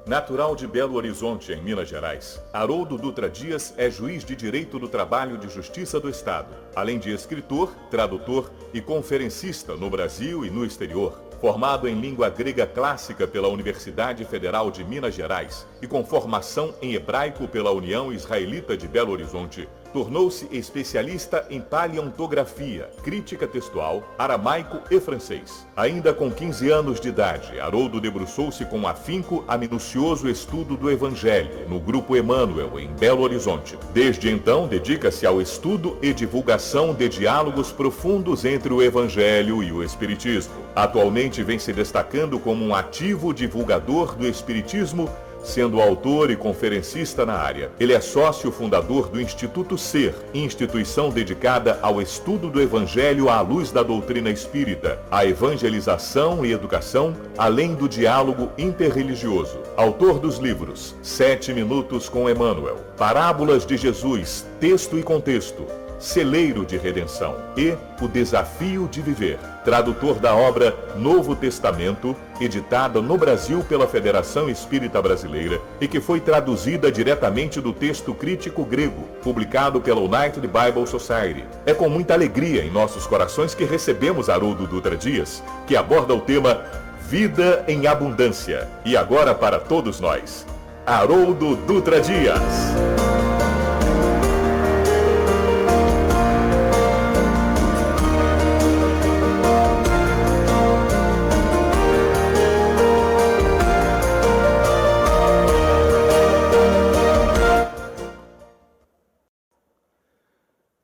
Natural de Belo Horizonte, em Minas Gerais, Haroldo Dutra Dias é juiz de Direito do Trabalho de Justiça do Estado, além de escritor, tradutor e conferencista no Brasil e no exterior. Formado em língua grega clássica pela Universidade Federal de Minas Gerais e com formação em hebraico pela União Israelita de Belo Horizonte, tornou-se especialista em paleontografia, crítica textual, aramaico e francês. Ainda com 15 anos de idade, Haroldo debruçou-se com afinco a minucioso estudo do Evangelho no Grupo Emmanuel, em Belo Horizonte. Desde então, dedica-se ao estudo e divulgação de diálogos profundos entre o Evangelho e o Espiritismo. Atualmente vem se destacando como um ativo divulgador do Espiritismo, sendo autor e conferencista na área. Ele é sócio fundador do Instituto Ser, instituição dedicada ao estudo do Evangelho à luz da doutrina espírita, à evangelização e educação, além do diálogo interreligioso. Autor dos livros 7 Minutos com Emmanuel, Parábolas de Jesus, Texto e Contexto, Celeiro de Redenção e O Desafio de Viver. Tradutor da obra Novo Testamento, editada no Brasil pela Federação Espírita Brasileira e que foi traduzida diretamente do texto crítico grego, publicado pela United Bible Society. É com muita alegria em nossos corações que recebemos Haroldo Dutra Dias, que aborda o tema Vida em Abundância. E agora para todos nós, Haroldo Dutra Dias.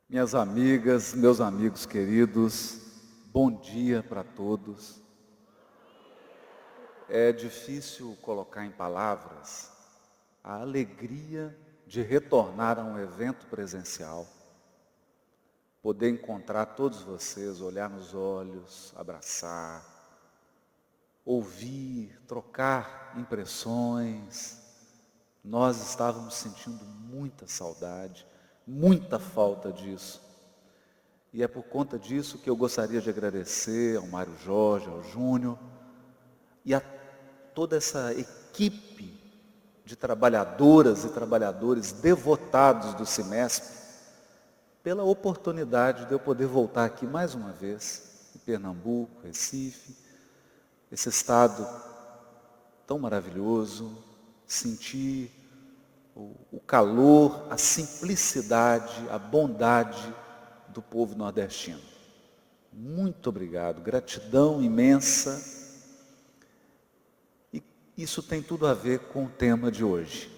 Minhas amigas, meus amigos queridos, bom dia para todos. É difícil colocar em palavras a alegria de retornar a um evento presencial, poder encontrar todos vocês, olhar nos olhos, abraçar, ouvir, trocar impressões. Nós estávamos sentindo muita saudade, muita falta disso. E é por conta disso que eu gostaria de agradecer ao Mário Jorge, ao Júnior e a toda essa equipe de trabalhadoras e trabalhadores devotados do Cimesp pela oportunidade de eu poder voltar aqui mais uma vez em Pernambuco, Recife, esse estado tão maravilhoso, sentir o calor, a simplicidade, a bondade do povo nordestino. Muito obrigado, gratidão imensa. E isso tem tudo a ver com o tema de hoje.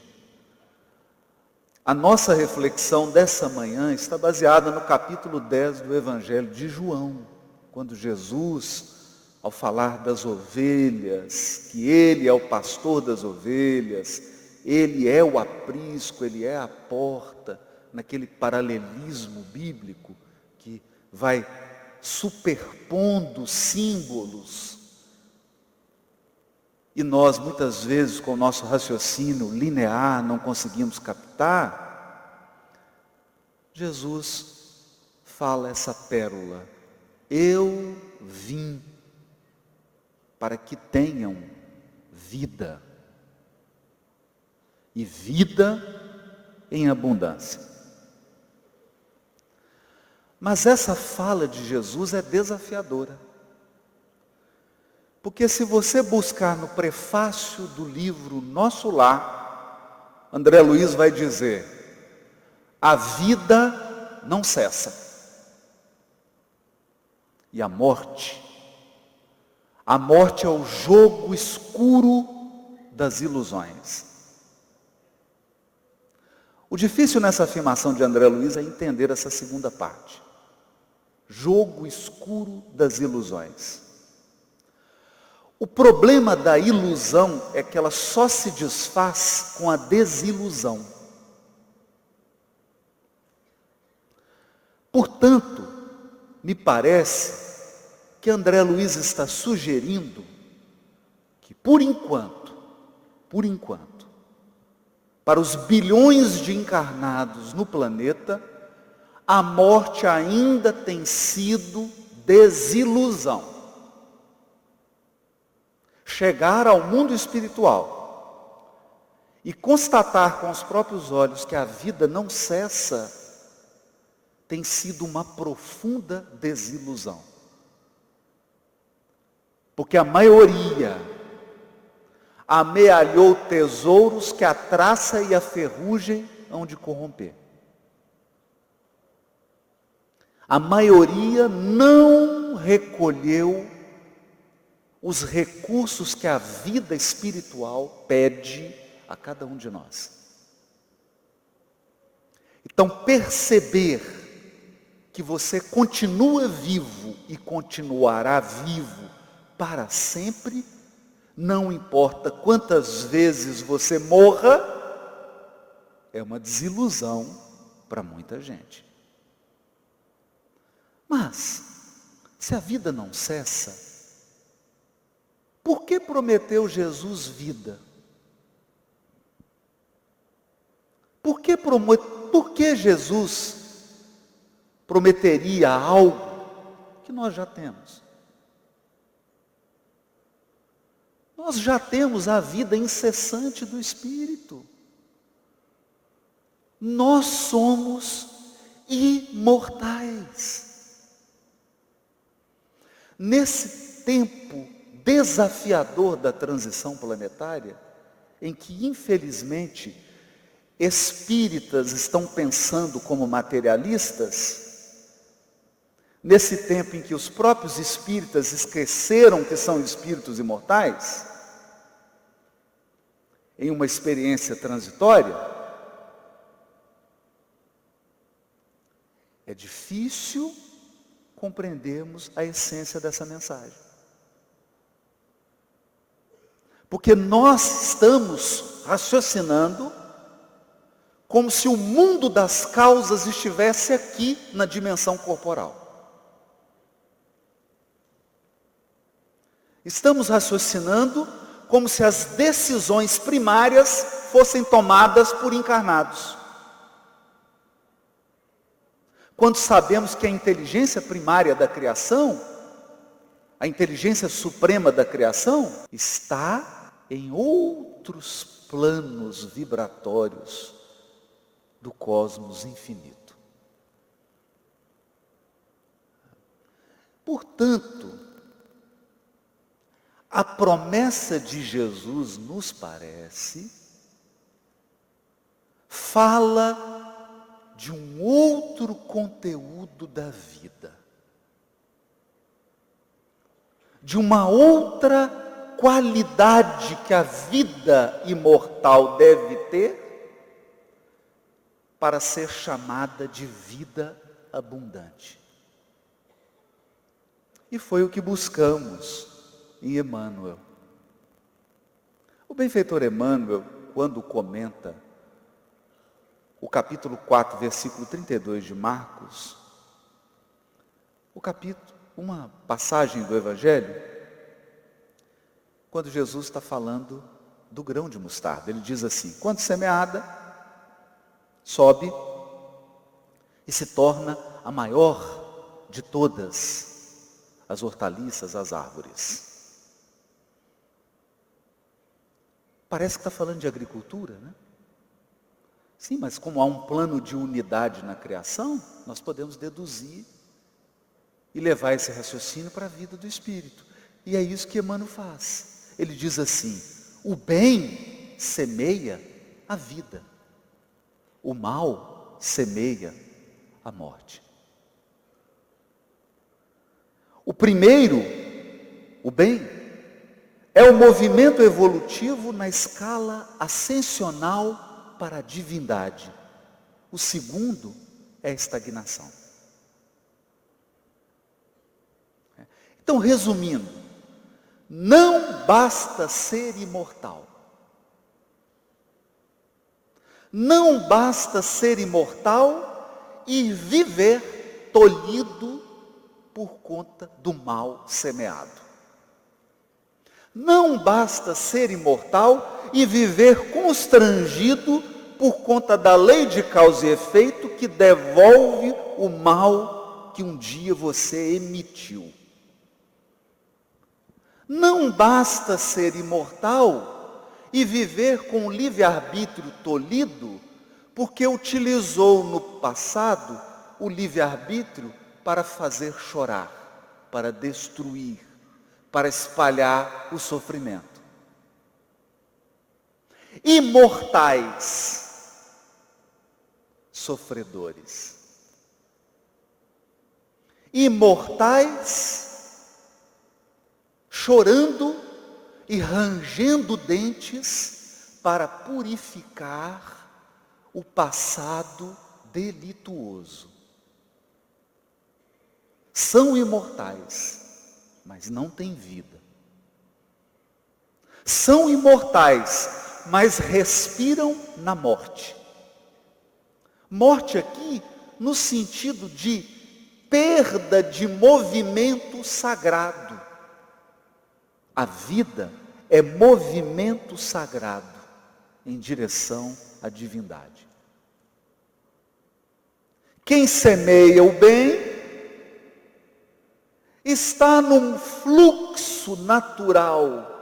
A nossa reflexão dessa manhã está baseada no capítulo 10 do Evangelho de João, quando Jesus, ao falar das ovelhas, que Ele é o pastor das ovelhas, Ele é o aprisco, Ele é a porta, naquele paralelismo bíblico que vai superpondo símbolos. E nós, muitas vezes, com o nosso raciocínio linear, não conseguimos captar. Jesus fala essa pérola: eu vim para que tenham vida. E vida em abundância. Mas essa fala de Jesus é desafiadora. Porque se você buscar no prefácio do livro Nosso Lar, André Luiz vai dizer: a vida não cessa. E a morte é o jogo escuro das ilusões. O difícil nessa afirmação de André Luiz é entender essa segunda parte. Jogo escuro das ilusões. O problema da ilusão é que ela só se desfaz com a desilusão. Portanto, me parece que André Luiz está sugerindo que, por enquanto, para os bilhões de encarnados no planeta, a morte ainda tem sido desilusão. Chegar ao mundo espiritual e constatar com os próprios olhos que a vida não cessa, tem sido uma profunda desilusão. Porque a maioria amealhou tesouros que a traça e a ferrugem hão de corromper. A maioria não recolheu os recursos que a vida espiritual pede a cada um de nós. Então, perceber que você continua vivo e continuará vivo para sempre, não importa quantas vezes você morra, é uma desilusão para muita gente. Mas, se a vida não cessa, por que prometeu Jesus vida? Por que Jesus prometeria algo que nós já temos? Nós já temos a vida incessante do Espírito. Nós somos imortais. Nesse tempo desafiador da transição planetária, em que, infelizmente, espíritas estão pensando como materialistas, nesse tempo em que os próprios espíritas esqueceram que são espíritos imortais, em uma experiência transitória, é difícil compreendermos a essência dessa mensagem. Porque nós estamos raciocinando como se o mundo das causas estivesse aqui na dimensão corporal. Estamos raciocinando como se as decisões primárias fossem tomadas por encarnados. Quando sabemos que a inteligência primária da criação, a inteligência suprema da criação, está em outros planos vibratórios do cosmos infinito. Portanto, a promessa de Jesus, nos parece, fala de um outro conteúdo da vida, de uma outra qualidade que a vida imortal deve ter para ser chamada de vida abundante. E foi o que buscamos em Emmanuel. O benfeitor Emmanuel, quando comenta o capítulo 4, versículo 32 de Marcos, uma passagem do Evangelho, quando Jesus está falando do grão de mostarda, ele diz assim: quando semeada, sobe e se torna a maior de todas as hortaliças, as árvores. Parece que está falando de agricultura, né? Sim, mas como há um plano de unidade na criação, nós podemos deduzir e levar esse raciocínio para a vida do Espírito. E é isso que Emmanuel faz. Ele diz assim: o bem semeia a vida, o mal semeia a morte. O primeiro, o bem, é o movimento evolutivo na escala ascensional para a divindade. O segundo é a estagnação. Então, resumindo, não basta ser imortal. Não basta ser imortal e viver tolhido por conta do mal semeado. Não basta ser imortal e viver constrangido por conta da lei de causa e efeito que devolve o mal que um dia você emitiu. Não basta ser imortal e viver com o livre-arbítrio tolhido, porque utilizou no passado o livre-arbítrio para fazer chorar, para destruir, para espalhar o sofrimento. Imortais, sofredores. Imortais, chorando e rangendo dentes para purificar o passado delituoso. São imortais, mas não têm vida. São imortais, mas respiram na morte. Morte aqui no sentido de perda de movimento sagrado. A vida é movimento sagrado em direção à divindade. Quem semeia o bem está num fluxo natural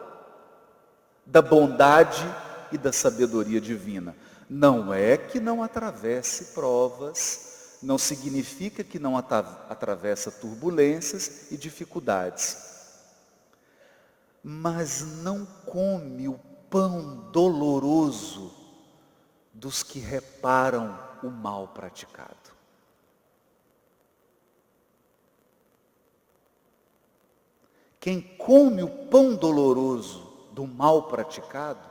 da bondade e da sabedoria divina. Não é que não atravesse provas, não significa que não atravessa turbulências e dificuldades. Mas não come o pão doloroso dos que reparam o mal praticado. Quem come o pão doloroso do mal praticado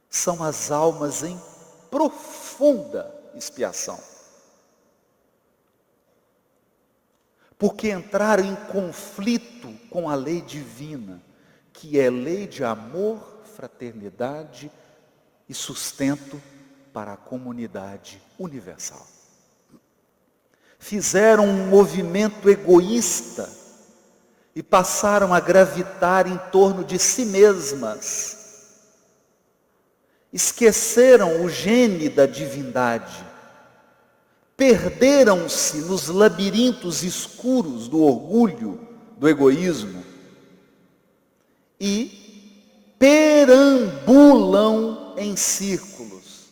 são as almas em profunda expiação. Porque entraram em conflito com a lei divina, que é lei de amor, fraternidade e sustento para a comunidade universal. Fizeram um movimento egoísta e passaram a gravitar em torno de si mesmas. Esqueceram o gene da divindade. Perderam-se nos labirintos escuros do orgulho, do egoísmo. E perambulam em círculos.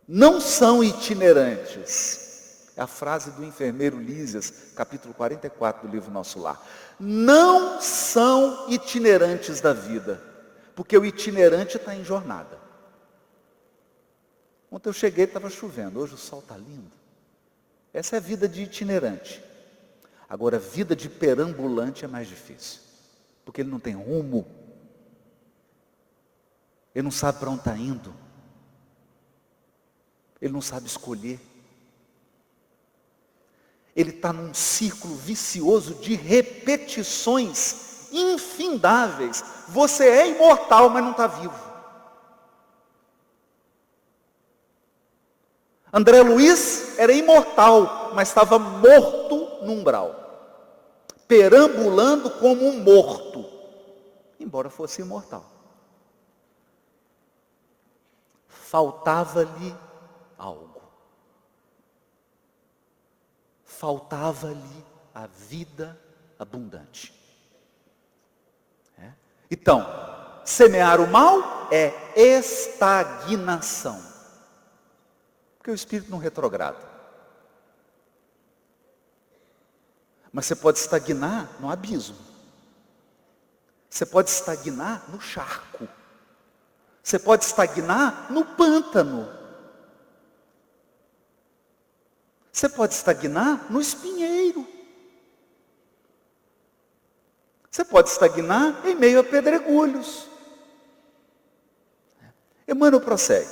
Não são itinerantes. É a frase do enfermeiro Lísias, capítulo 44 do livro Nosso Lar. Não são itinerantes da vida, porque o itinerante está em jornada. Ontem eu cheguei e estava chovendo, hoje o sol está lindo. Essa é a vida de itinerante. Agora, a vida de perambulante é mais difícil, porque ele não tem rumo, ele não sabe para onde está indo, ele não sabe escolher. Ele está num círculo vicioso de repetições infindáveis. Você é imortal, mas não está vivo. André Luiz era imortal, mas estava morto no umbral. Perambulando como um morto, embora fosse imortal. Faltava-lhe algo. Faltava-lhe a vida abundante. Então, semear o mal é estagnação. Porque o espírito não retrograda. Mas você pode estagnar no abismo. Você pode estagnar no charco. Você pode estagnar no pântano. Você pode estagnar no espinheiro. Você pode estagnar em meio a pedregulhos. Emmanuel prossegue.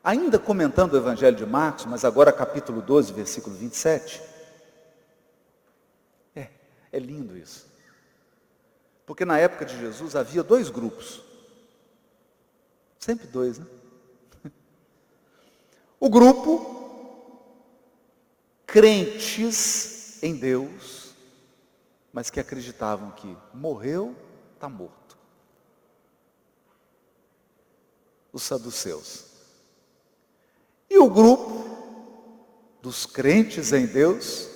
Ainda comentando o Evangelho de Marcos, mas agora capítulo 12, versículo 27. É lindo isso. Porque na época de Jesus havia dois grupos. Sempre dois, né? O grupo, crentes em Deus, mas que acreditavam que morreu, está morto. Os saduceus. E o grupo dos crentes em Deus,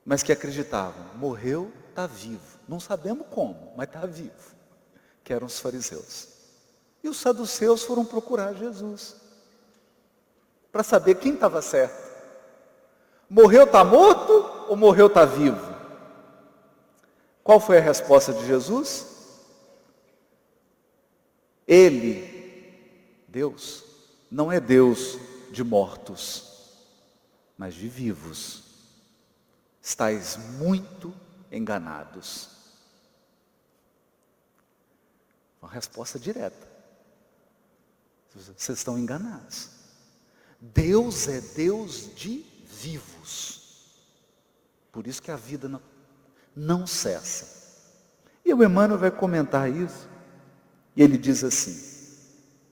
mas que acreditavam, morreu, está vivo. Não sabemos como, mas está vivo. Que eram os fariseus. E os saduceus foram procurar Jesus, para saber quem estava certo. Morreu, está morto ou morreu, está vivo? Qual foi a resposta de Jesus? Ele, Deus, não é Deus de mortos, mas de vivos. Estais muito enganados. Uma resposta direta. Vocês estão enganados. Deus é Deus de vivos. Por isso que a vida não cessa. E o Emmanuel vai comentar isso. E ele diz assim: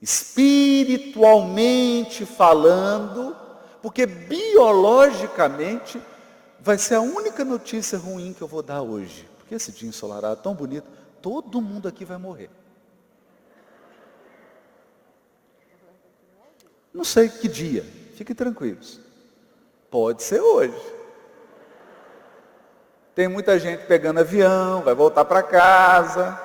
espiritualmente falando, porque biologicamente vai ser a única notícia ruim que eu vou dar hoje. Porque esse dia ensolarado tão bonito, todo mundo aqui vai morrer. Não sei que dia, fiquem tranquilos. Pode ser hoje. Tem muita gente pegando avião, vai voltar para casa.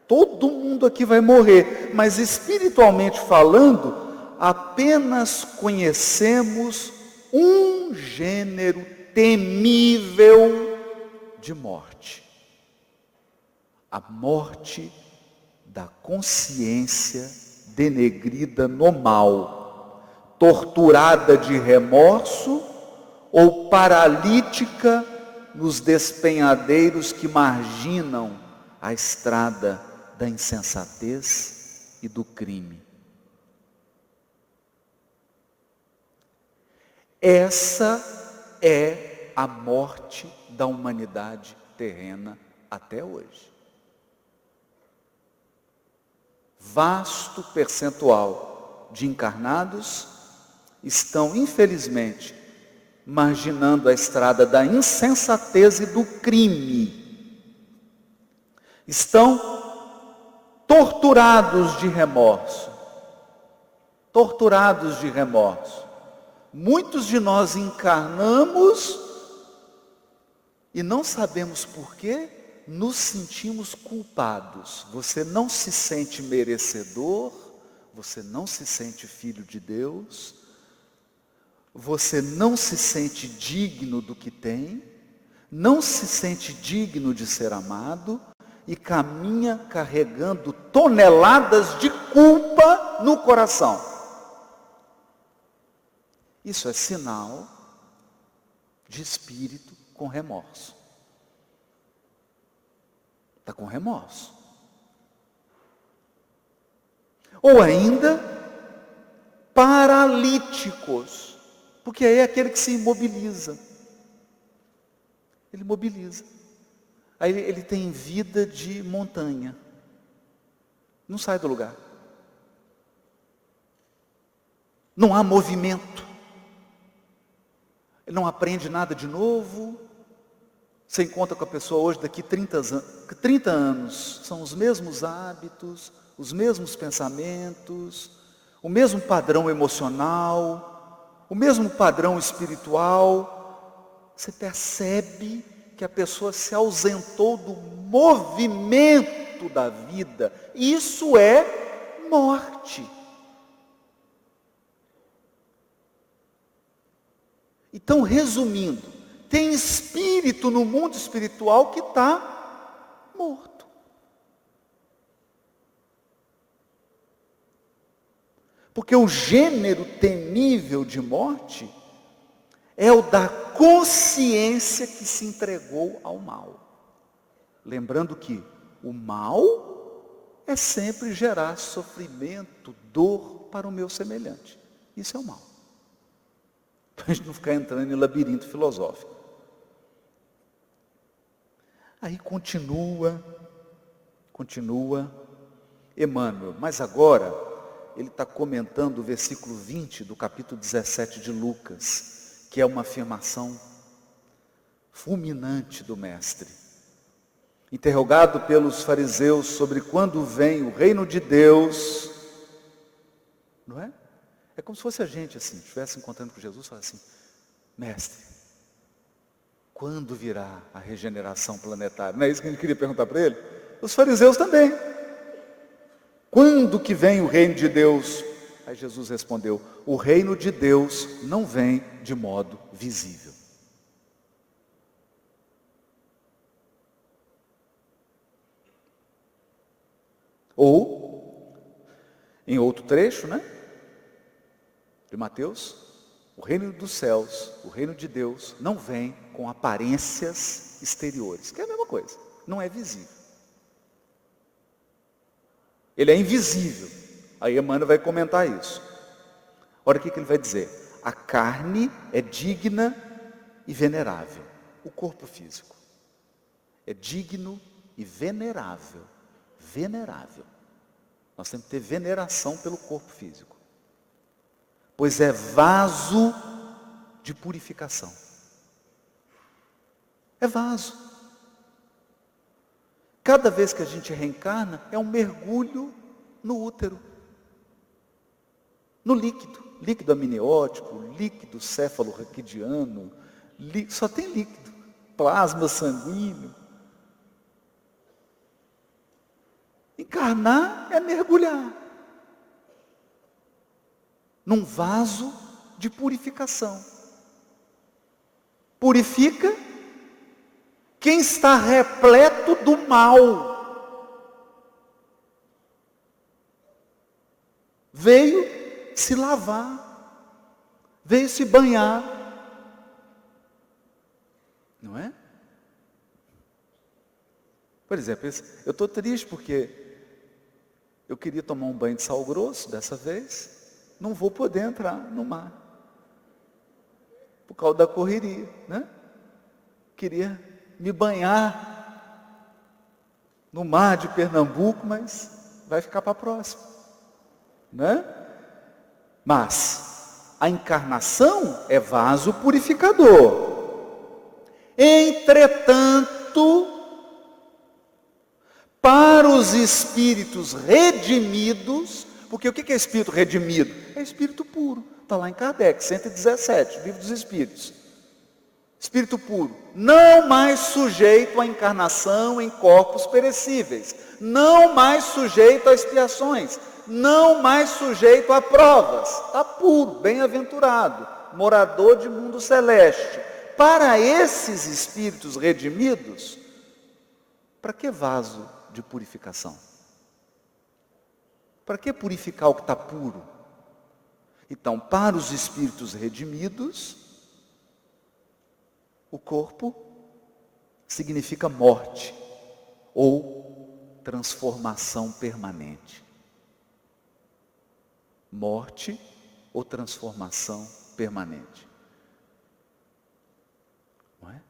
Todo mundo aqui vai morrer, mas espiritualmente falando, apenas conhecemos um gênero temível de morte. A morte da consciência denegrida no mal, torturada de remorso ou paralítica nos despenhadeiros que marginam a estrada da insensatez e do crime. Essa é a morte da humanidade terrena até hoje. Vasto percentual de encarnados estão, infelizmente, marginando a estrada da insensatez e do crime. Estão torturados de remorso. Torturados de remorso. Muitos de nós encarnamos e não sabemos por quê, nos sentimos culpados. Você não se sente merecedor, você não se sente filho de Deus, você não se sente digno do que tem, não se sente digno de ser amado e caminha carregando toneladas de culpa no coração. Isso é sinal de espírito com remorso. Está com remorso. Ou ainda, paralíticos. Porque aí é aquele que se imobiliza. Ele mobiliza. Aí ele tem vida de montanha. Não sai do lugar. Não há movimento. Ele não aprende nada de novo. Você encontra com a pessoa hoje, daqui 30 anos, são os mesmos hábitos, os mesmos pensamentos, o mesmo padrão emocional, o mesmo padrão espiritual. Você percebe que a pessoa se ausentou do movimento da vida. Isso é morte. Então, resumindo, tem espírito no mundo espiritual que está morto. Porque o gênero temível de morte é o da consciência que se entregou ao mal. Lembrando que o mal é sempre gerar sofrimento, dor para o meu semelhante. Isso é o mal. Para a gente não ficar entrando em labirinto filosófico. Aí continua Emmanuel, mas agora ele está comentando o versículo 20 do capítulo 17 de Lucas, que é uma afirmação fulminante do Mestre. Interrogado pelos fariseus sobre quando vem o reino de Deus, não é? É como se fosse a gente assim, estivesse encontrando com Jesus e falasse assim: mestre, quando virá a regeneração planetária? Não é isso que a gente queria perguntar para ele? Os fariseus também. Quando que vem o reino de Deus? Aí Jesus respondeu: o reino de Deus não vem de modo visível. Ou, em outro trecho, de Mateus, o reino dos céus, o reino de Deus, não vem com aparências exteriores, que é a mesma coisa, não é visível. Ele é invisível. Aí Emmanuel vai comentar isso. Olha o que ele vai dizer: a carne é digna e venerável. O corpo físico é digno e venerável. Venerável. Nós temos que ter veneração pelo corpo físico, pois é vaso de purificação. É vaso. Cada vez que a gente reencarna, é um mergulho no útero, no líquido amniótico, líquido céfalo-raquidiano, só tem líquido, plasma sanguíneo. Encarnar é mergulhar num vaso de purificação. Purifica quem está repleto do mal. Veio se lavar, veio se banhar, não é? Por exemplo, eu estou triste porque eu queria tomar um banho de sal grosso dessa vez, não vou poder entrar no mar, por causa da correria, Queria me banhar no mar de Pernambuco, mas vai ficar para a próxima, Mas a encarnação é vaso purificador. Entretanto, para os espíritos redimidos, porque o que é espírito redimido? É espírito puro. Está lá em Kardec, 117, Livro dos Espíritos. Espírito puro, não mais sujeito à encarnação em corpos perecíveis, não mais sujeito a expiações, não mais sujeito a provas. Está puro, bem-aventurado, morador de mundo celeste. Para esses espíritos redimidos, para que vaso de purificação? Para que purificar o que está puro? Então, para os espíritos redimidos, o corpo significa morte ou transformação permanente. Morte ou transformação permanente. Não é?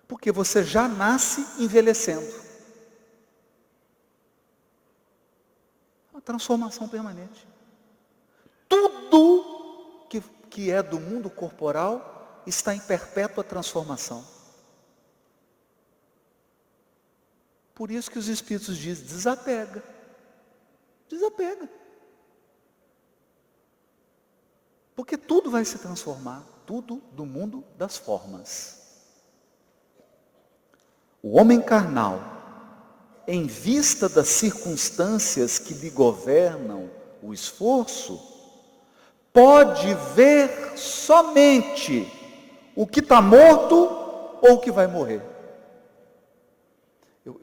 Porque você já nasce envelhecendo. Uma transformação permanente. Tudo que é do mundo corporal está em perpétua transformação. Por isso que os Espíritos dizem: desapega. Desapega. Porque tudo vai se transformar, tudo do mundo das formas. O homem carnal, em vista das circunstâncias que lhe governam o esforço, pode ver somente o que está morto ou o que vai morrer.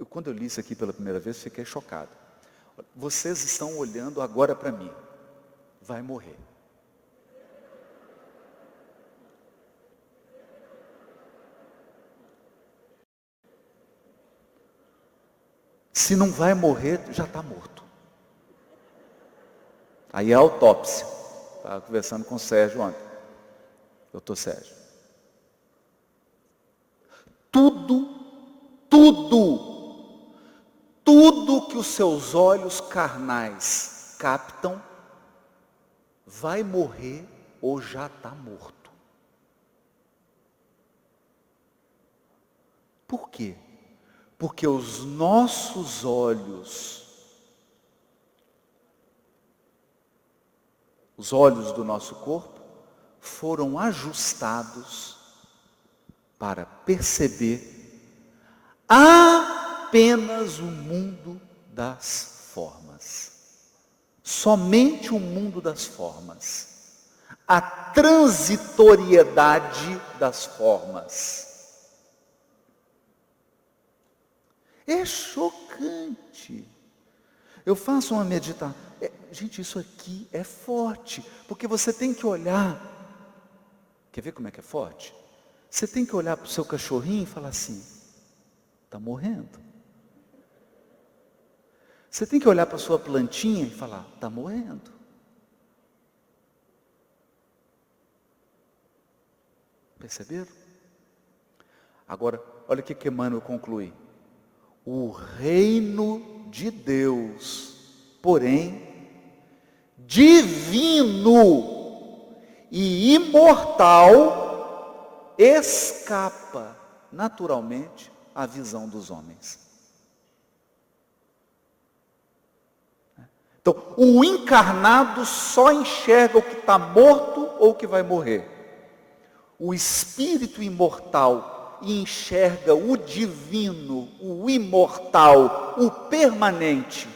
Quando eu li isso aqui pela primeira vez, fiquei chocado. Vocês estão olhando agora para mim. Vai morrer. Se não vai morrer, já está morto. Aí é a autópsia. Estava conversando com o Sérgio ontem. Doutor Sérgio. Tudo que os seus olhos carnais captam, vai morrer ou já está morto. Por quê? Porque os nossos olhos, os olhos do nosso corpo, foram ajustados para perceber apenas o mundo das formas. Somente o mundo das formas. A transitoriedade das formas. É chocante. Eu faço uma meditação. Gente, isso aqui é forte, porque você tem que olhar. Quer ver como é que é forte? Você tem que olhar para o seu cachorrinho e falar assim: está morrendo. Você tem que olhar para a sua plantinha e falar: está morrendo. Perceberam? Agora, olha o que Emmanuel conclui. O reino de Deus, porém, divino e imortal, escapa naturalmente à visão dos homens. Então, o encarnado só enxerga o que está morto ou o que vai morrer. O espírito imortal enxerga o divino, o imortal, o permanente.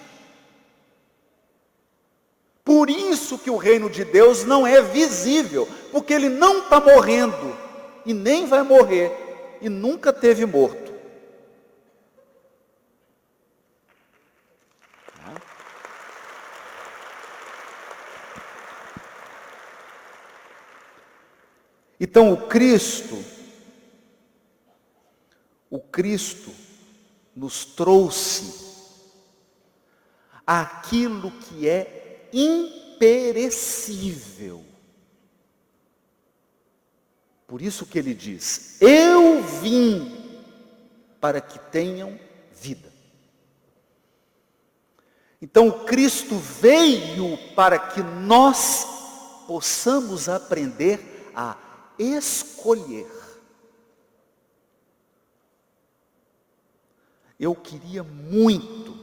Por isso que o reino de Deus não é visível, porque ele não está morrendo, e nem vai morrer, e nunca teve morto. Então o Cristo nos trouxe aquilo que é imperecível. Por isso que ele diz: eu vim para que tenham vida. Então o Cristo veio para que nós possamos aprender a escolher. Eu queria muito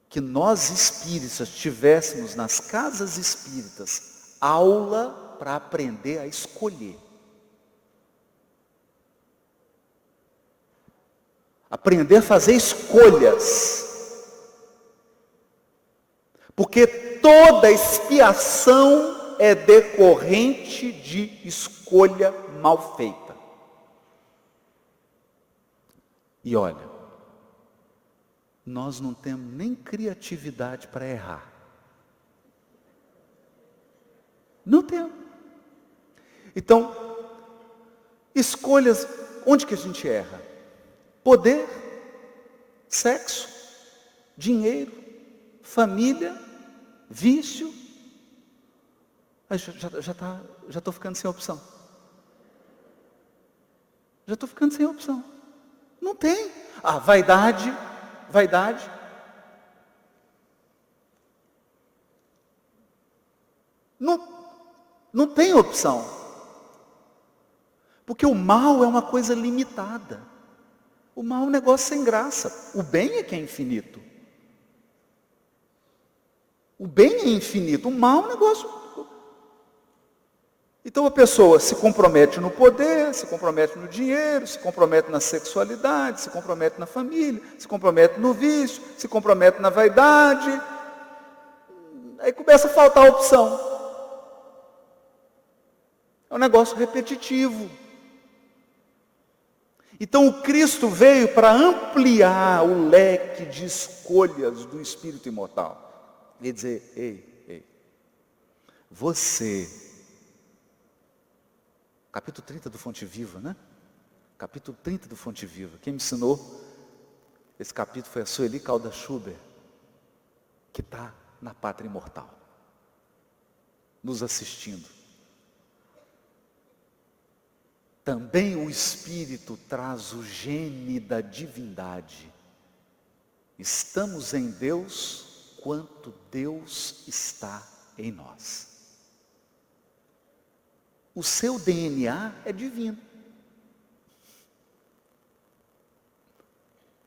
que nós espíritas tivéssemos nas casas espíritas aula para aprender a escolher. Aprender a fazer escolhas. Porque toda expiação é decorrente de escolha mal feita. E olha, nós não temos nem criatividade para errar. Não temos. Então, escolhas, onde que a gente erra? Poder, sexo, dinheiro, família, vício. Já estou ficando sem opção. Já estou ficando sem opção. Não tem. Vaidade. Não tem opção. Porque o mal é uma coisa limitada. O mal é um negócio sem graça. O bem é que é infinito. O bem é infinito. O mal é um negócio... Então a pessoa se compromete no poder, se compromete no dinheiro, se compromete na sexualidade, se compromete na família, se compromete no vício, se compromete na vaidade. Aí começa a faltar opção. É um negócio repetitivo. Então o Cristo veio para ampliar o leque de escolhas do Espírito imortal. E dizer: ei, você... Capítulo 30 do Fonte Viva, né? Capítulo 30 do Fonte Viva. Quem me ensinou esse capítulo foi a Sueli Caldas Schubert, que está na Pátria Imortal, nos assistindo. Também o Espírito traz o gene da divindade. Estamos em Deus quanto Deus está em nós. O seu DNA é divino.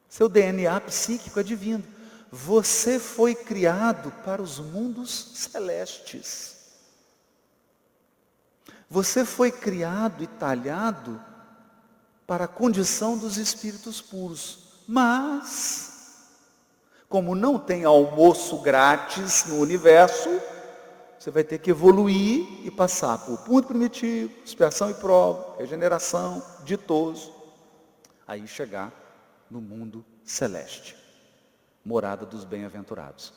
Seu DNA psíquico é divino. Você foi criado para os mundos celestes. Você foi criado e talhado para a condição dos espíritos puros. Mas, como não tem almoço grátis no universo, você vai ter que evoluir e passar por mundo primitivo, expiação e prova, regeneração, ditoso, aí chegar no mundo celeste, morada dos bem-aventurados.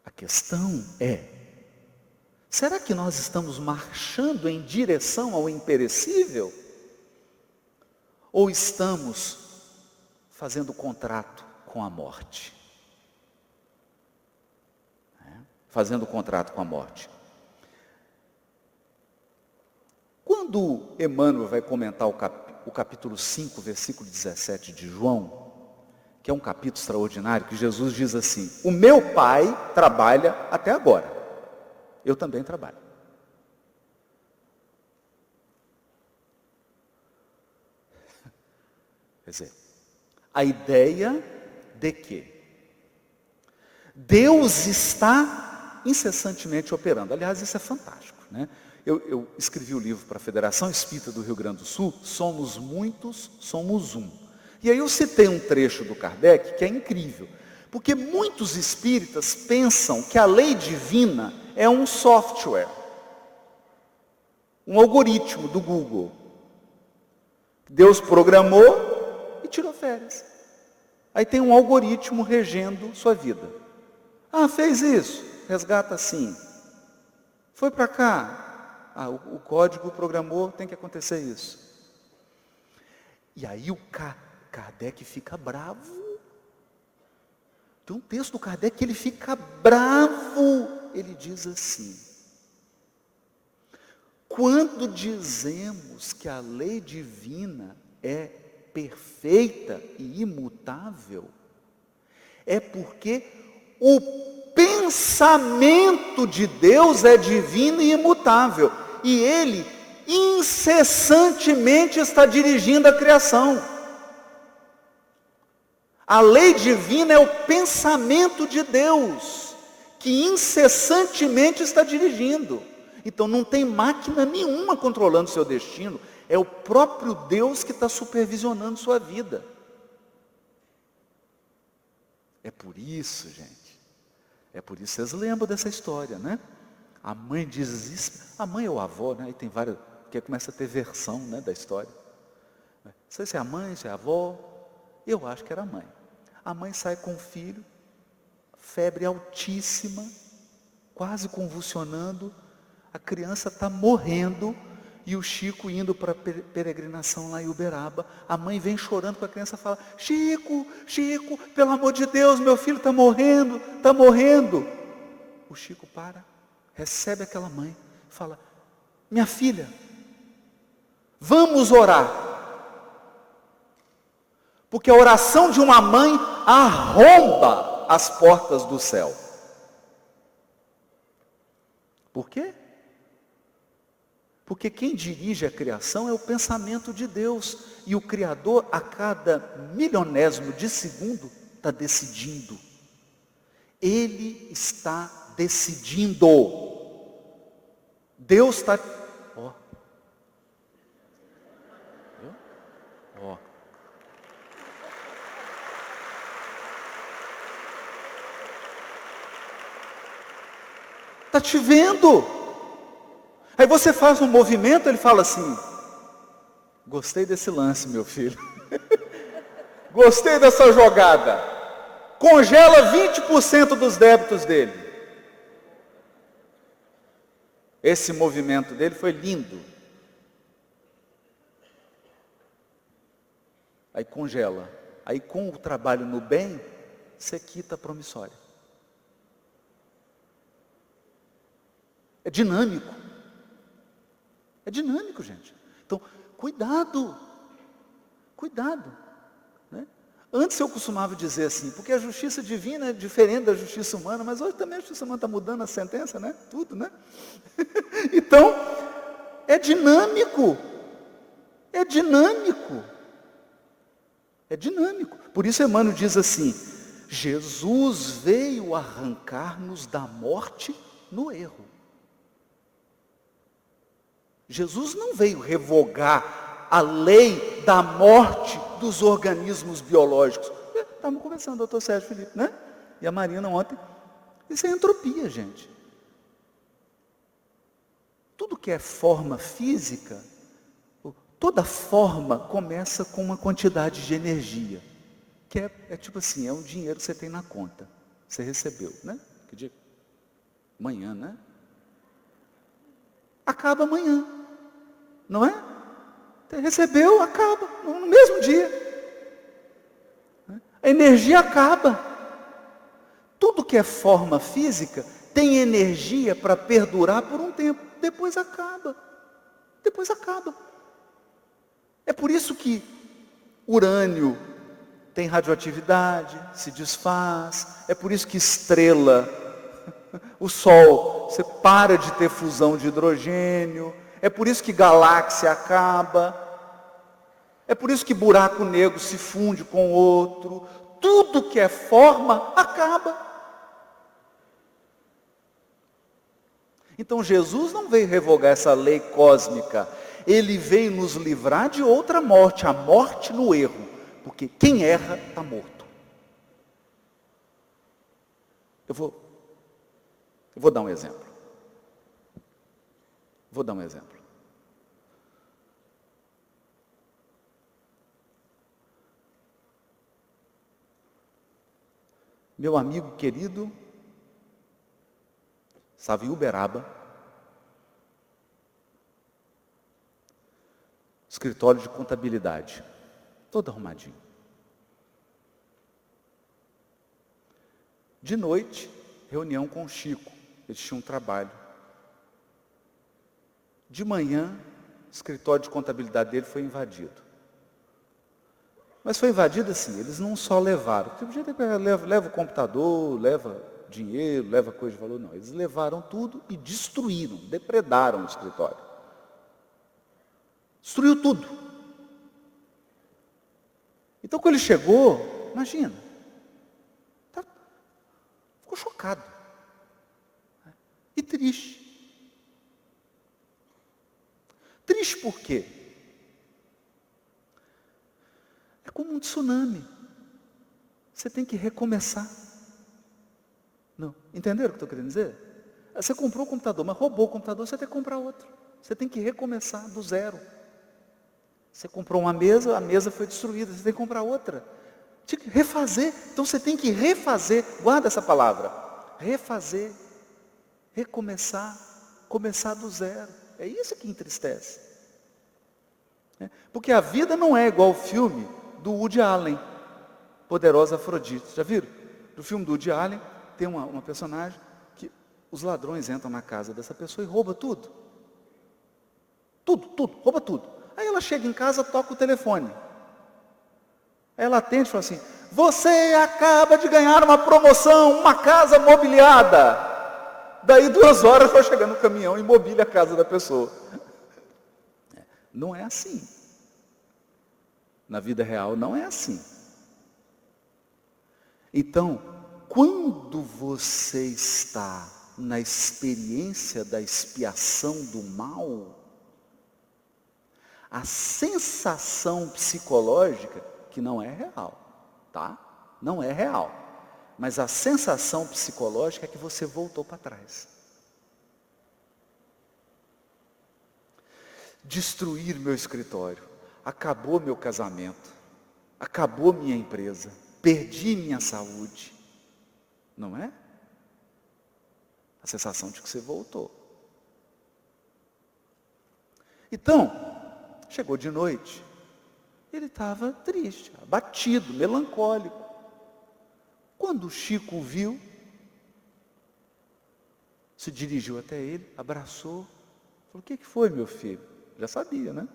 A questão é, será que nós estamos marchando em direção ao imperecível? Ou estamos fazendo contrato com a morte? Fazendo contrato com a morte. Quando Emmanuel vai comentar o capítulo 5, versículo 17 de João, que é um capítulo extraordinário, que Jesus diz assim: o meu Pai trabalha até agora, eu também trabalho. Quer dizer, a ideia de que Deus está incessantemente operando. Aliás, isso é fantástico, né? Eu escrevi o livro para a Federação Espírita do Rio Grande do Sul, Somos Muitos, Somos Um. E aí eu citei um trecho do Kardec que é incrível, porque muitos espíritas pensam que a lei divina é um software, um algoritmo do Google. Deus programou e tirou férias. Aí tem um algoritmo regendo sua vida. Ah, fez isso, resgata assim. Foi para cá. Ah, o código programou, tem que acontecer isso. E aí o Kardec fica bravo. Tem um texto do Kardec que ele fica bravo. Ele diz assim: quando dizemos que a lei divina é perfeita e imutável, é porque o pensamento de Deus é divino e imutável, e Ele incessantemente está dirigindo a criação. A lei divina é o pensamento de Deus, que incessantemente está dirigindo. Então não tem máquina nenhuma controlando seu destino, é o próprio Deus que está supervisionando sua vida. É por isso, gente, é por isso, vocês lembram dessa história, né? A mãe diz isso, a mãe ou a avó, né? Aí tem várias, que começa a ter versão, né, da história. Não sei se é a mãe, se é a avó, eu acho que era a mãe. A mãe sai com o filho, febre altíssima, quase convulsionando, a criança está morrendo, e o Chico indo para a peregrinação lá em Uberaba, a mãe vem chorando com a criança e fala: Chico, Chico, pelo amor de Deus, meu filho está morrendo, está morrendo. O Chico para, recebe aquela mãe, fala: minha filha, vamos orar. Porque a oração de uma mãe arromba as portas do céu. Por quê? Porque quem dirige a criação é o pensamento de Deus. E o Criador, a cada milionésimo de segundo, está decidindo. Ele está decidindo. Deus está... Ó. Ó. Está te vendo. Aí você faz um movimento, ele fala assim: gostei desse lance, meu filho. Gostei dessa jogada. Congela 20% dos débitos dele. Esse movimento dele foi lindo. Aí congela. Aí com o trabalho no bem, você quita a promissória. É dinâmico. É dinâmico, gente. Então, cuidado. Cuidado. Né? Antes eu costumava dizer assim, porque a justiça divina é diferente da justiça humana, mas hoje também a justiça humana está mudando a sentença, né? Tudo, né? Então, é dinâmico. É dinâmico. É dinâmico. Por isso Emmanuel diz assim: Jesus veio arrancar-nos da morte no erro. Jesus não veio revogar a lei da morte dos organismos biológicos. Estávamos conversando, doutor Sérgio Felipe, né? E a Marina ontem. Isso é entropia, gente. Tudo que é forma física, toda forma começa com uma quantidade de energia. Que é tipo assim, é um dinheiro que você tem na conta. Você recebeu, né? Que dia? Amanhã, né? Acaba amanhã. Não é? Você recebeu, acaba. No mesmo dia. A energia acaba. Tudo que é forma física tem energia para perdurar por um tempo. Depois acaba. Depois acaba. É por isso que urânio tem radioatividade, se desfaz. É por isso que estrela, o Sol, você para de ter fusão de hidrogênio. É por isso que galáxia acaba. É por isso que buraco negro se funde com outro. Tudo que é forma acaba. Então Jesus não veio revogar essa lei cósmica. Ele veio nos livrar de outra morte, a morte no erro. Porque quem erra está morto. Eu vou dar um exemplo. Vou dar um exemplo. Meu amigo querido, estava em Uberaba, escritório de contabilidade, todo arrumadinho. De noite, reunião com o Chico, eles tinham um trabalho. De manhã, o escritório de contabilidade dele foi invadido. Mas foi invadido assim, eles não só levaram, tipo, leva o computador, leva dinheiro, leva coisa de valor, não. Eles levaram tudo e destruíram, depredaram o escritório. Destruiu tudo. Então quando ele chegou, imagina, ficou chocado. E triste. Triste por quê? É como um tsunami. Você tem que recomeçar. Não, entenderam o que eu estou querendo dizer? Você comprou o computador, mas roubou o computador, você tem que comprar outro. Você tem que recomeçar do zero. Você comprou uma mesa, a mesa foi destruída, você tem que comprar outra. Tinha que refazer. Então você tem que refazer, guarda essa palavra. Refazer, recomeçar, começar do zero. É isso que entristece. Porque a vida não é igual ao filme do Woody Allen, Poderosa Afrodite. Já viram? No filme do Woody Allen, tem uma personagem que os ladrões entram na casa dessa pessoa e roubam tudo. Tudo, rouba tudo. Aí ela chega em casa, toca o telefone. Aí ela atende e fala assim, você acaba de ganhar uma promoção, uma casa mobiliada. Daí 2 horas vai chegar no caminhão e mobília a casa da pessoa. Não é assim. Na vida real não é assim. Então, quando você está na experiência da expiação do mal, a sensação psicológica, que não é real, tá? Não é real. Mas a sensação psicológica é que você voltou para trás. Destruir meu escritório, acabou meu casamento, acabou minha empresa, perdi minha saúde. Não é? A sensação de que você voltou. Então, chegou de noite, ele estava triste, abatido, melancólico. Quando o Chico viu, se dirigiu até ele, abraçou, falou, o que foi, meu filho? Já sabia, né?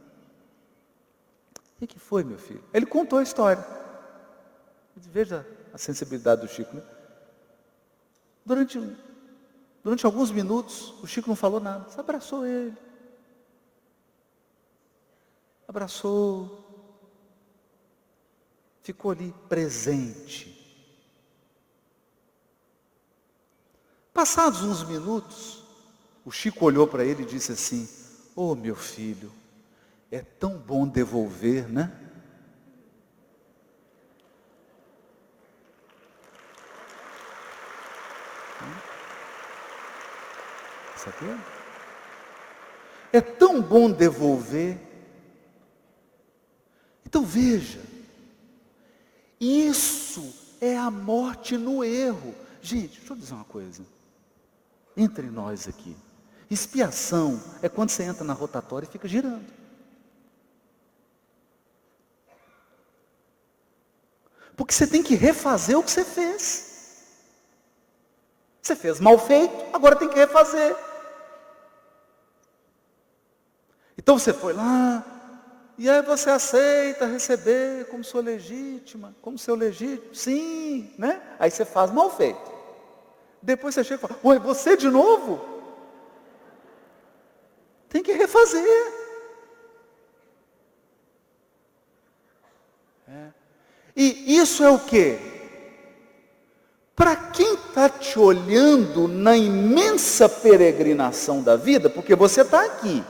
O que foi, meu filho? Ele contou a história. Veja a sensibilidade do Chico, né? Durante alguns minutos, o Chico não falou nada, só abraçou ele. Abraçou. Ficou ali presente. Passados uns minutos, o Chico olhou para ele e disse assim, Oh, meu filho, é tão bom devolver, né? Isso aqui é tão bom devolver. Então veja, isso é a morte no erro. Gente, deixa eu dizer uma coisa. Entre nós aqui, expiação é quando você entra na rotatória e fica girando. Porque você tem que refazer o que você fez. Você fez mal feito, agora tem que refazer. Então você foi lá, e aí você aceita receber como sua legítima, como seu legítimo, sim, né? Aí você faz mal feito. Depois você chega e fala, ué, você de novo? Tem que refazer. E isso é o quê? Para quem está te olhando na imensa peregrinação da vida, porque você está aqui,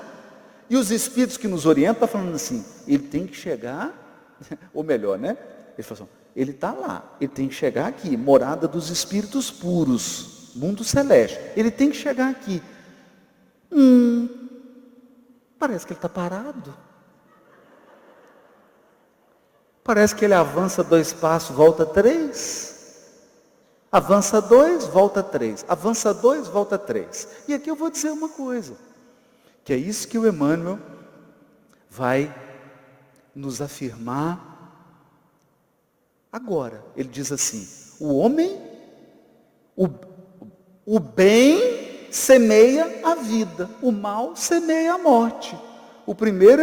e os espíritos que nos orientam estão falando assim, ele tem que chegar, ou melhor, né? Ele fala assim, ele está lá, ele tem que chegar aqui, morada dos espíritos puros, mundo celeste, ele tem que chegar aqui. Parece que ele está parado. Parece que ele avança 2 passos, volta 3. Avança 2, volta 3. Avança 2, volta 3. E aqui eu vou dizer uma coisa, que é isso que o Emmanuel vai nos afirmar agora. Ele diz assim, o homem, o bem semeia a vida, o mal semeia a morte. O primeiro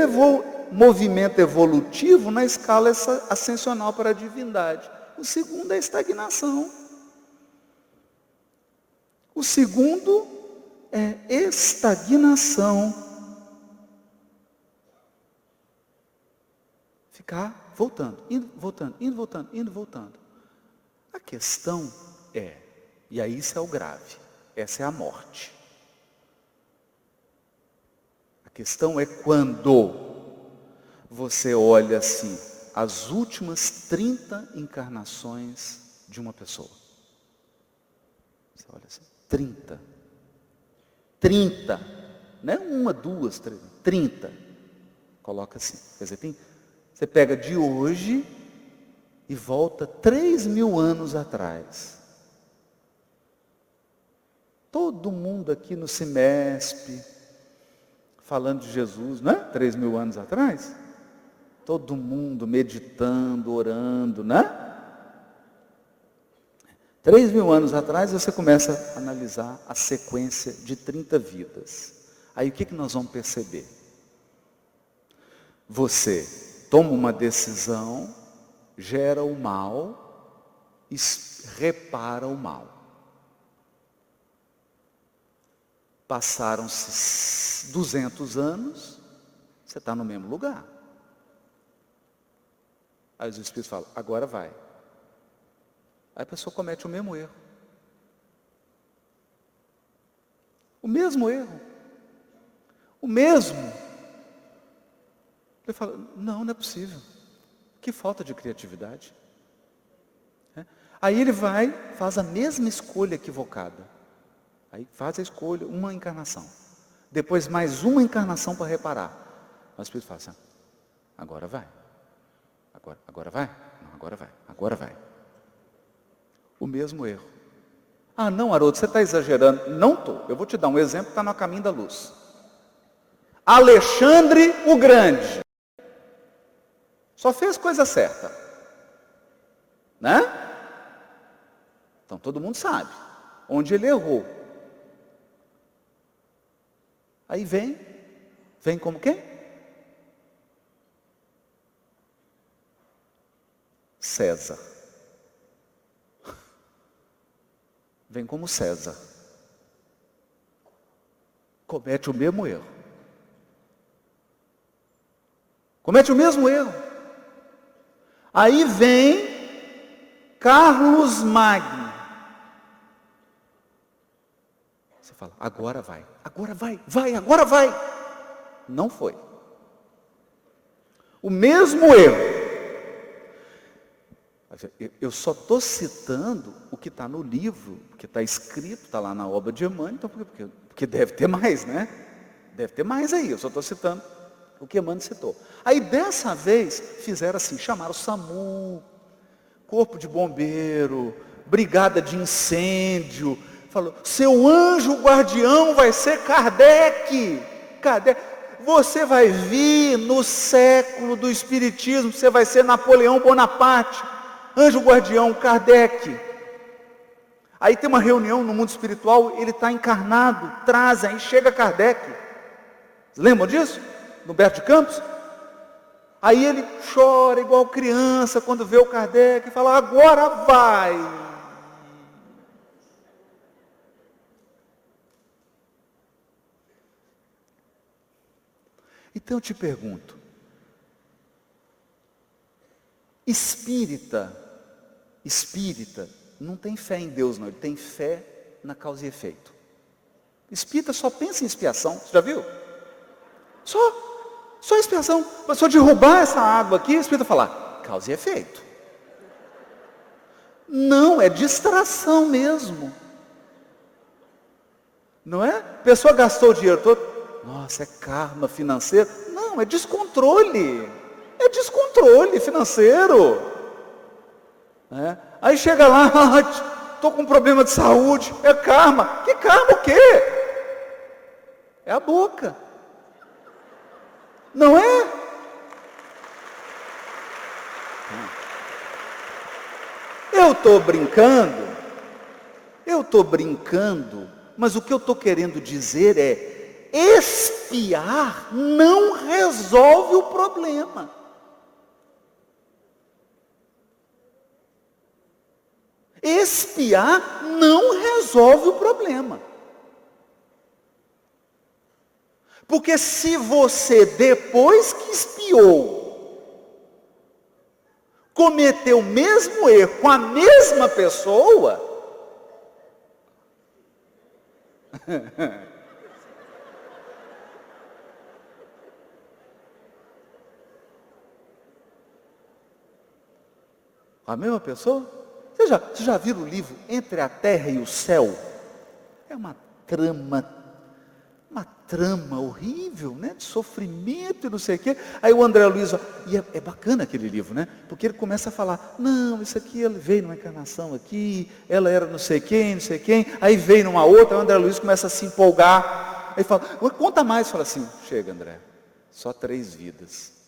movimento evolutivo na escala ascensional para a divindade. O segundo é a estagnação. O segundo é estagnação. Ficar voltando, indo, voltando, indo, voltando, indo, voltando. A questão é, e aí isso é o grave, essa é a morte. A questão é quando você olha assim, as últimas 30 encarnações de uma pessoa. Você olha assim, 30. 30. Não é 1, 2, 3, 30. Coloca assim. Quer dizer, você pega de hoje e volta 3.000 anos atrás. Todo mundo aqui no Cimesp, falando de Jesus, não é? 3.000 anos atrás. Todo mundo meditando, orando, né? 3.000 anos atrás você começa a analisar a sequência de 30 vidas. Aí o que nós vamos perceber? Você toma uma decisão, gera o mal e repara o mal. Passaram-se 200 anos, você está no mesmo lugar. Aí os espíritos falam, agora vai. Aí a pessoa comete o mesmo erro. O mesmo erro. O mesmo. Ele fala, não é possível. Que falta de criatividade. Aí ele vai, faz a mesma escolha equivocada. Aí faz a escolha, uma encarnação. Depois mais uma encarnação para reparar. Mas o espírito fala assim, agora vai. Agora vai? Não, agora vai. O mesmo erro. Ah, não, Haroldo, você está exagerando. Não estou. Eu vou te dar um exemplo que está no caminho da luz. Alexandre o Grande. Só fez coisa certa. Né? Então todo mundo sabe onde ele errou. Aí vem como quem? César. Vem como César. Comete o mesmo erro. Comete o mesmo erro. Aí vem Carlos Magno. Você fala, agora vai. Agora vai. Não foi. O mesmo erro. Eu só estou citando o que está no livro, porque está escrito, está lá na obra de Emmanuel, então, porque deve ter mais, né? Deve ter mais aí, eu só estou citando o que Emmanuel citou. Aí dessa vez fizeram assim, chamaram o SAMU, corpo de bombeiro, brigada de incêndio, falou, seu anjo guardião vai ser Kardec. Você vai vir no século do Espiritismo, você vai ser Napoleão Bonaparte, anjo guardião Kardec. Aí tem uma reunião no mundo espiritual, ele está encarnado, trazem, aí chega Kardec. Lembram disso? No Humberto de Campos? Aí ele chora igual criança quando vê o Kardec e fala, agora vai. Então eu te pergunto, espírita não tem fé em Deus não, ele tem fé na causa e efeito. Espírita só pensa em expiação, você já viu? Só expiação. Se eu derrubar essa água aqui, o espírita falar, causa e efeito. Não, é distração mesmo. Não é? A pessoa gastou o dinheiro todo, nossa, é karma financeiro. Não, é descontrole. É descontrole financeiro. É? Aí chega lá, estou com um problema de saúde, é karma. Que karma o quê? É a boca. Não é? Eu estou brincando, mas o que eu estou querendo dizer é, expiar não resolve o problema. Expiar não resolve o problema. Porque se você, depois que expiou, cometeu o mesmo erro com a mesma pessoa, a mesma pessoa? Você já viu o livro Entre a Terra e o Céu? É uma trama horrível, né? De sofrimento e não sei o quê. Aí o André Luiz, e é bacana aquele livro, né? Porque ele começa a falar, não, isso aqui, ele veio numa encarnação aqui, ela era não sei quem, aí veio numa outra, aí o André Luiz começa a se empolgar, aí fala, conta mais, fala assim, chega André, só 3 vidas.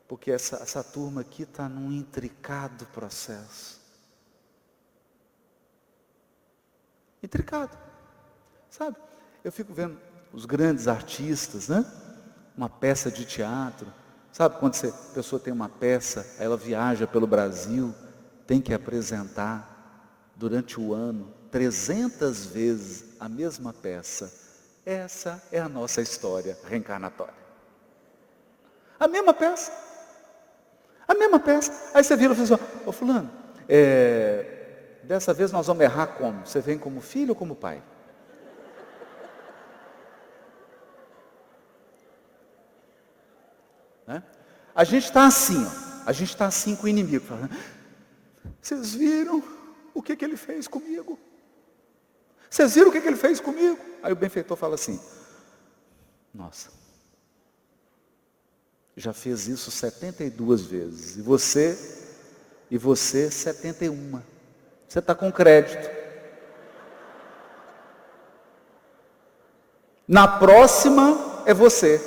Porque essa turma aqui está num intricado processo. Intricado, sabe? Eu fico vendo os grandes artistas, né? Uma peça de teatro. Sabe quando a pessoa tem uma peça, ela viaja pelo Brasil, tem que apresentar durante o ano 300 vezes a mesma peça. Essa é a nossa história reencarnatória. A mesma peça. Aí você vira e fala assim, ô fulano, dessa vez nós vamos errar como? Você vem como filho ou como pai? Né? A gente está assim com o inimigo. Falando, vocês viram o que ele fez comigo? Vocês viram o que ele fez comigo? Aí o benfeitor fala assim, nossa, já fez isso 72 vezes, e você 71. Você está com crédito. Na próxima é você.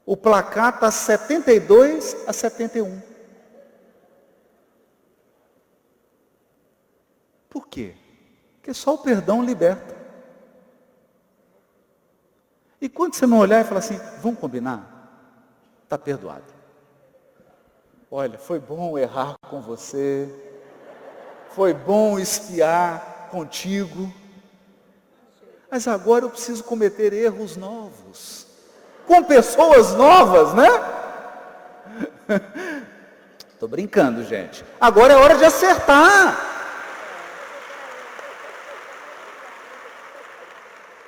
O placar está 72-71. Por quê? Porque só o perdão liberta. E quando você não olhar e falar assim, vamos combinar? Está perdoado. Olha, foi bom errar com você, foi bom espiar contigo, mas agora eu preciso cometer erros novos, com pessoas novas, né? Estou brincando, gente. Agora é hora de acertar.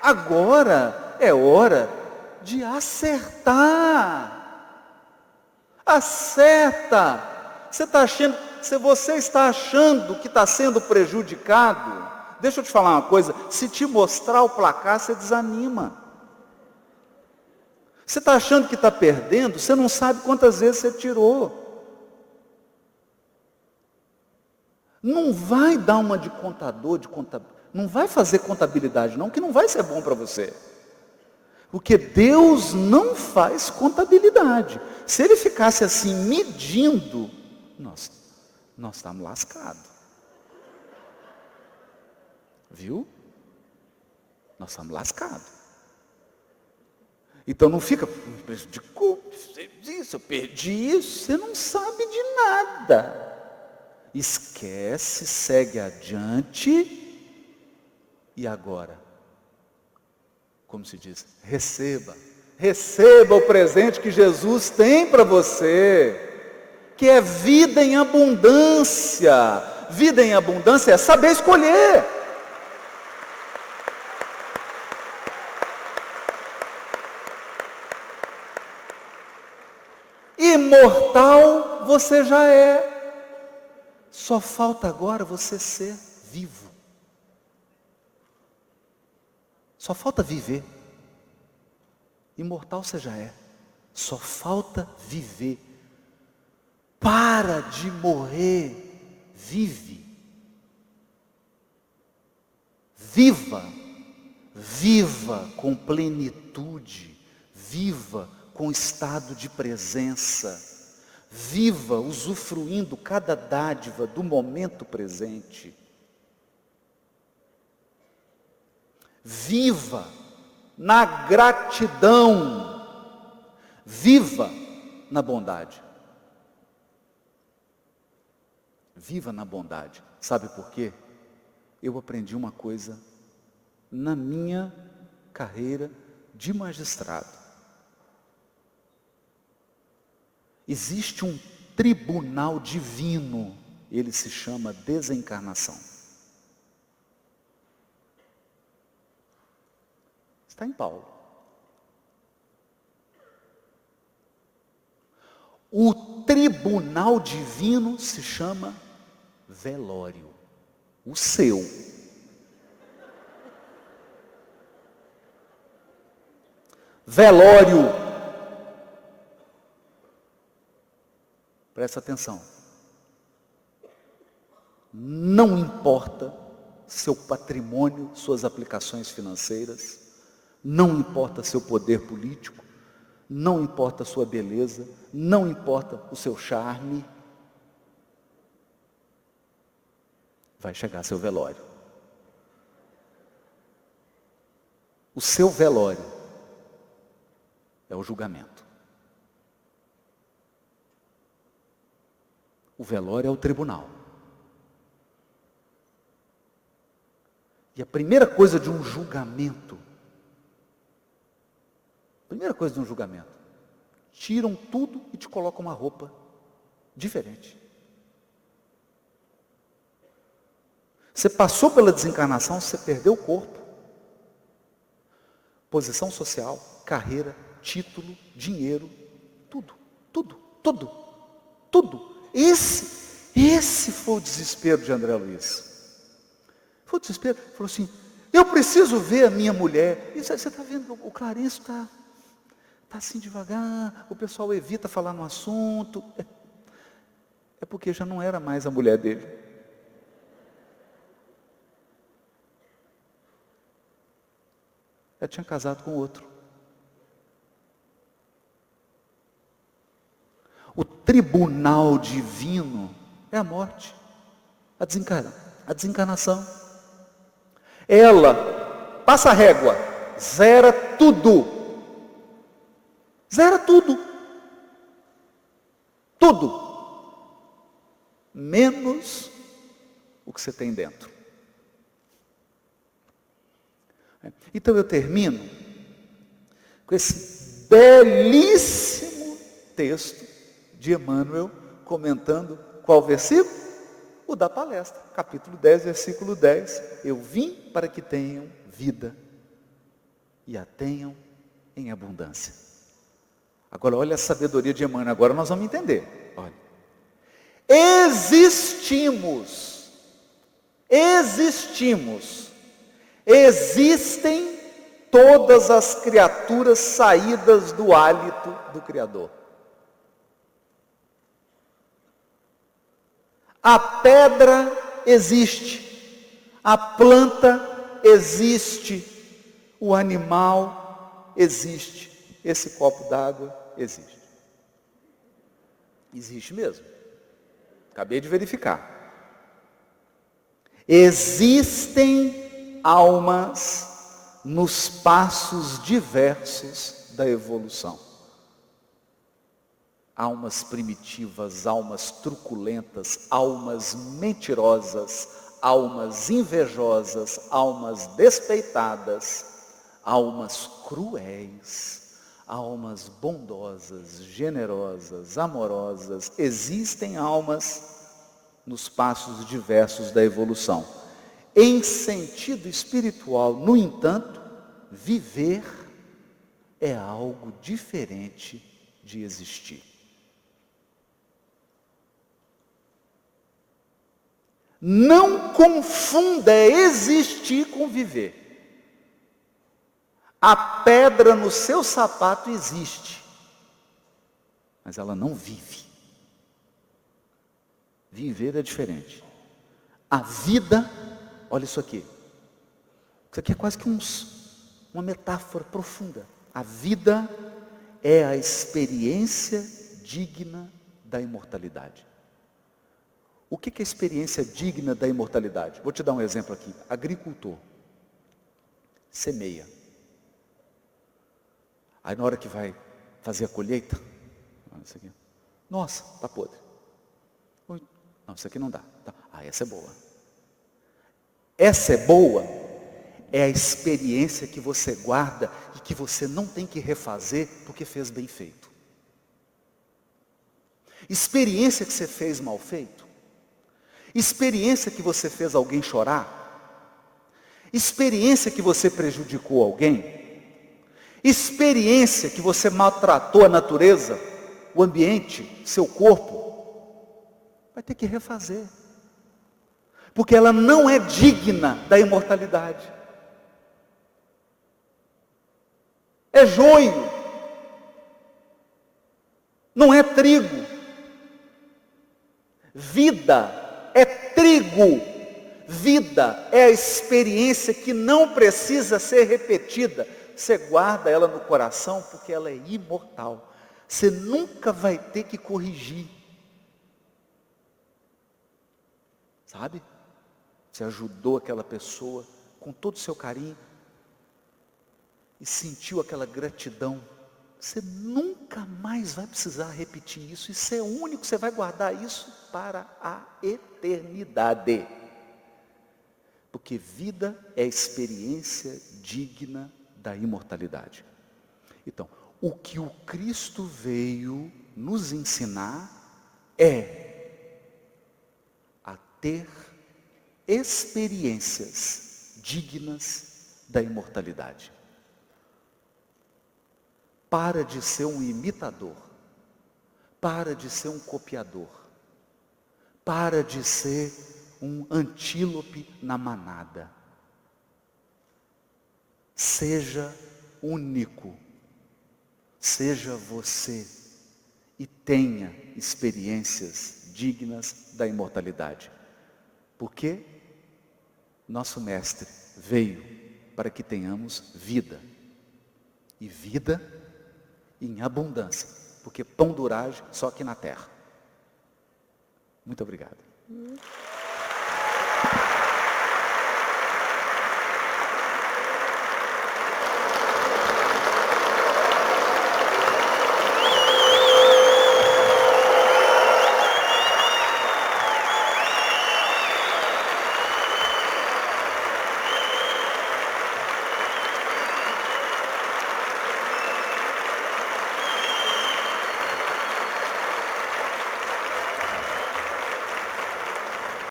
Agora é hora de acertar. Acerta. Se você está achando que está sendo prejudicado, deixa eu te falar uma coisa, se te mostrar o placar, você desanima. Você está achando que está perdendo, você não sabe quantas vezes você tirou. Não vai dar uma de contador, não vai fazer contabilidade não, que não vai ser bom para você. Porque Deus não faz contabilidade. Se Ele ficasse assim medindo, nós estamos lascados. Viu? Nós estamos lascados. Então não fica, me prejudicou, eu perdi isso, você não sabe de nada. Esquece, segue adiante. E agora? Como se diz? Receba o presente que Jesus tem para você, que é vida em abundância. Vida em abundância é saber escolher. Imortal você já é. Só falta agora você ser vivo. Só falta viver. Imortal você já é. Só falta viver. Para de morrer. Vive. Viva. Viva com plenitude. Viva com estado de presença. Viva usufruindo cada dádiva do momento presente. Viva na gratidão. Viva na bondade. Viva na bondade. Sabe por quê? Eu aprendi uma coisa na minha carreira de magistrado. Existe um tribunal divino, ele se chama desencarnação. Está em Paulo. O tribunal divino se chama velório. O seu. Velório. Presta atenção. Não importa seu patrimônio, suas aplicações financeiras, não importa seu poder político, não importa sua beleza, não importa o seu charme, vai chegar seu velório. O seu velório é o julgamento. O velório é o tribunal. E a primeira coisa de um julgamento, tiram tudo e te colocam uma roupa diferente. Você passou pela desencarnação, você perdeu o corpo, posição social, carreira, título, dinheiro, tudo. Esse foi o desespero de André Luiz. Foi o desespero. Falou assim, eu preciso ver a minha mulher. E você está vendo, o Clarencio está assim devagar, o pessoal evita falar no assunto. É porque já não era mais a mulher dele. Já tinha casado com outro. O tribunal divino é a morte, a desencarnação. Ela passa a régua, zera tudo. Tudo. Menos o que você tem dentro. Então eu termino com esse belíssimo texto de Emmanuel, comentando qual versículo? O da palestra, capítulo 10, versículo 10. Eu vim para que tenham vida e a tenham em abundância. Agora olha a sabedoria de Emmanuel, agora nós vamos entender. Olha. Existem todas as criaturas saídas do hálito do Criador. A pedra existe, a planta existe, o animal existe, esse copo d'água existe. Existe mesmo. Acabei de verificar. Existem almas nos passos diversos da evolução. Almas primitivas, almas truculentas, almas mentirosas, almas invejosas, almas despeitadas, almas cruéis, almas bondosas, generosas, amorosas. Existem almas nos passos diversos da evolução. Em sentido espiritual, no entanto, viver é algo diferente de existir. Não confunda existir com viver. A pedra no seu sapato existe, mas ela não vive. Viver é diferente. A vida, olha isso aqui. Isso aqui é quase que uma metáfora profunda. A vida é a experiência digna da imortalidade. O que é a experiência digna da imortalidade? Vou te dar um exemplo aqui. Agricultor. Semeia. Aí na hora que vai fazer a colheita, isso aqui, nossa, está podre. Não, isso aqui não dá. Essa é boa. Essa é boa, é a experiência que você guarda e que você não tem que refazer porque fez bem feito. Experiência que você fez mal feito. Experiência que você fez alguém chorar. Experiência que você prejudicou alguém. Experiência que você maltratou a natureza, o ambiente, seu corpo. Vai ter que refazer. Porque ela não é digna da imortalidade. É joio. Não é trigo. Vida é trigo. Vida é a experiência que não precisa ser repetida. Você guarda ela no coração porque ela é imortal. Você nunca vai ter que corrigir. Sabe? Você ajudou aquela pessoa com todo o seu carinho e sentiu aquela gratidão. Você nunca mais vai precisar repetir isso. Isso é único, você vai guardar isso para a eternidade. Porque vida é experiência digna da imortalidade. Então, o que o Cristo veio nos ensinar é a ter experiências dignas da imortalidade. Para de ser um imitador. Para de ser um copiador. Para de ser um antílope na manada. Seja único. Seja você. E tenha experiências dignas da imortalidade. Porque nosso Mestre veio para que tenhamos vida. E vida em abundância. Porque pão durage só aqui na terra. Muito obrigado.